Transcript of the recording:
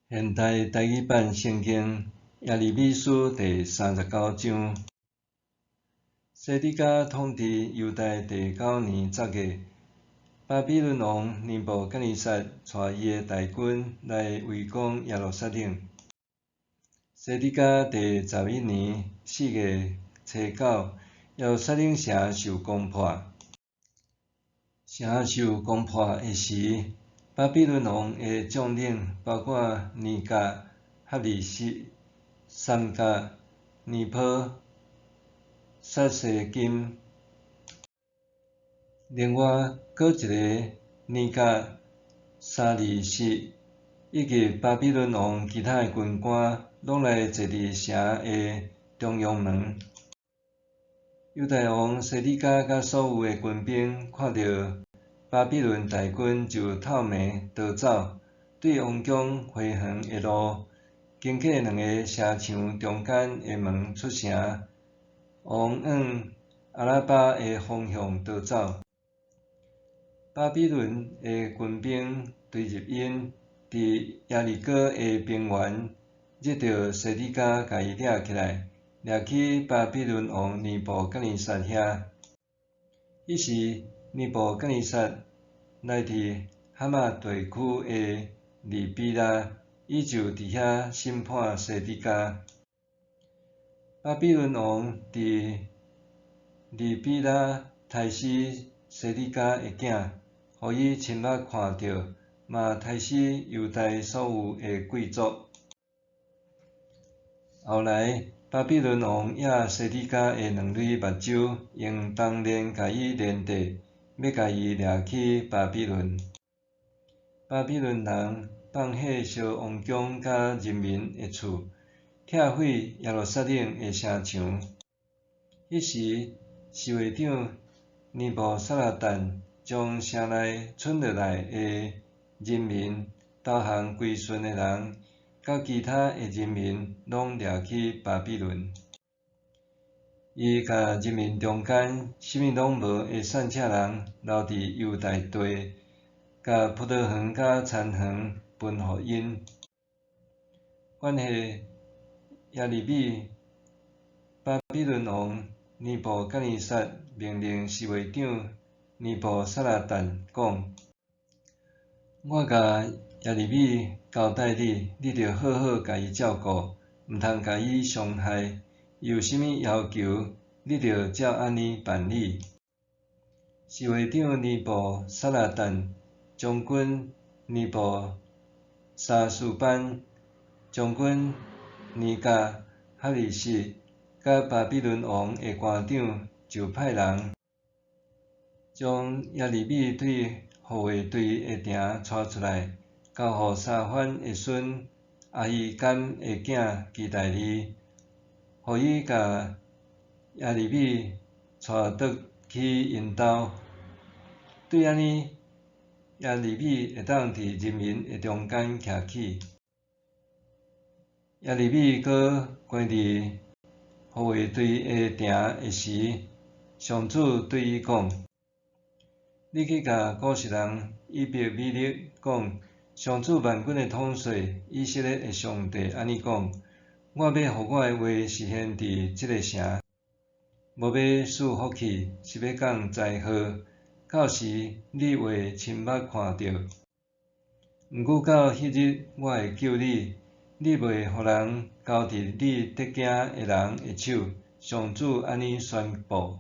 现代台语版圣经耶利米书第39章。西底家统治犹大第9年10月，巴比伦王尼布甲尼撒带伊的大军来围攻耶路撒冷。西底家第11年4月初9，耶路撒冷城受攻破。城受攻破的时，巴比伦王的将领包括尼甲、哈利斯、三甲、尼波、撒西金，另外阁一个尼甲、沙利斯，以及巴比伦王其他的军官，拢来坐伫城的中央门。犹大王西底家甲所有的军兵看到巴比伦大军就透暝逃走，对王宫回航的路，经过两个城墙中间的门出城，往阿拉巴的方向逃走。巴比伦的军兵追入因，伫耶利哥的平原惹到西底家，甲伊掠起来，掠去巴比伦王尼布甲尼撒遐。迄时尼布甲尼撒来伫哈马地区的利比拉，伊就伫遐审判西底家。巴比伦王伫利比拉杀死西底家的囝，互伊亲目看到，嘛杀死犹大所有的贵族。后来，巴比伦王野西底家的两蕊目睭，用铜链甲伊链缀，要甲伊掠去巴比伦。巴比伦人放火烧王宫甲人民的厝，拆毁耶路撒冷的城墙。迄时，侍卫长尼布撒拉旦将城内剩落来的人民，包含归顺的人，甲其他的人民，拢掠去巴比伦。伊甲人民中间啥物拢无的散赤人留伫犹大地，甲葡萄园甲田园分互因。关系耶利米，巴比伦王尼布甲尼撒命令侍卫长尼布撒拉旦讲：我甲耶利米交代你，你着好好甲伊照顾，毋通甲伊伤害。伊有啥物要求，你着照安尼办理。侍卫长尼布撒拉旦、将军尼布沙斯班、将军尼甲、哈利斯，甲巴比伦王的官长就派人将耶利米对护卫队的埕带出来，交互沙番的孙阿希甘的囝基大利，互伊甲耶利米带倒去因兜。对安尼，耶利米会当伫人民的中间徛起。耶利米搁关伫护卫队的埕的时，上主对伊讲：你去甲古实人以别米勒讲，上主万军的统帅以色列的上帝安尼讲：我要互我的话实现伫即个城，无要赐福气，是要降灾祸。到时你会亲目看到。毋过到迄日，我会救你，你袂互人交伫你得惊的人的手。上主安尼宣布。